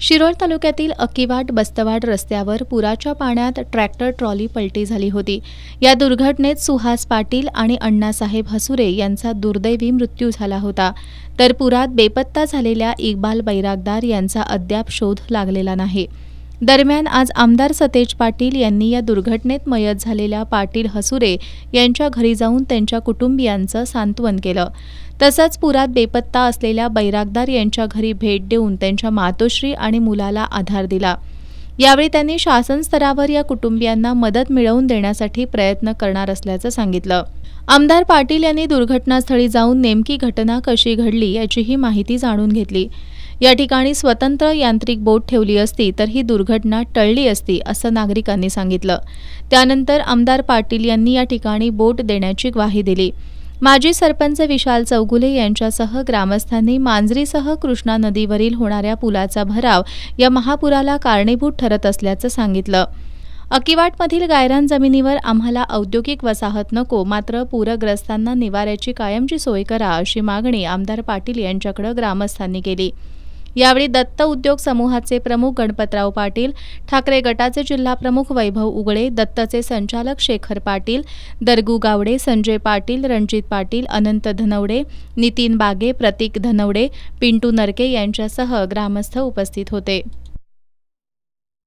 शिरोळ तालुक्यातील अक्कीवाट बस्तवाड रस्त्यावर पुराच्या पाण्यात ट्रॅक्टर ट्रॉली पलटी झाली होती। या दुर्घटनेत सुहास पाटील आणि अण्णासाहेब हसुरे यांचा दुर्दैवी मृत्यू झाला होता। तर पुरात बेपत्ता झालेल्या इक्बाल बैरागदार यांचा अद्याप शोध लागलेला नाही। दरम्यान आज आमदार सतेज पाटील यांनी या दुर्घटनेत मयत झालेल्या पाटील हसुरे यांच्या घरी जाऊन त्यांच्या कुटुंबियांचं सांत्वन केलं। तसंच पुरात बेपत्ता असलेल्या बैरागदार यांच्या घरी भेट देऊन त्यांच्या मातोश्री आणि मुलाला आधार दिला। यावेळी त्यांनी शासन स्तरावर या कुटुंबियांना मदत मिळवून देण्यासाठी प्रयत्न करणार असल्याचं सांगितलं। आमदार पाटील यांनी दुर्घटनास्थळी जाऊन नेमकी घटना कशी घडली याचीही माहिती जाणून घेतली। या ठिकाणी स्वतंत्र यांत्रिक बोट ठेवली असती तर ही दुर्घटना टळली असती असं नागरिकांनी सांगितलं। त्यानंतर आमदार पाटील यांनी या ठिकाणी बोट देण्याची ग्वाही दिली। माजी सरपंच विशाल चौगुले यांच्यासह ग्रामस्थांनी मांजरीसह कृष्णा नदीवरील होणाऱ्या पुलाचा भराव या महापुराला कारणीभूत ठरत असल्याचं सांगितलं। अक्कीवाटमधील गायरान जमिनीवर आम्हाला औद्योगिक वसाहत नको, मात्र पूरग्रस्तांना निवाऱ्याची कायमची सोय करा अशी मागणी आमदार पाटील यांच्याकडे ग्रामस्थांनी केली। यावेळी दत्त उद्योग समूहाचे प्रमुख गणपतराव पाटील, ठाकरे गटाचे जिल्हाप्रमुख वैभव उगळे, दत्तचे संचालक शेखर पाटील, दरगू गावडे, संजय पाटील, रणजित पाटील, अनंत धनवडे, नितीन बागे, प्रतीक धनवडे, पिंटू नरके यांच्यासह ग्रामस्थ उपस्थित होते।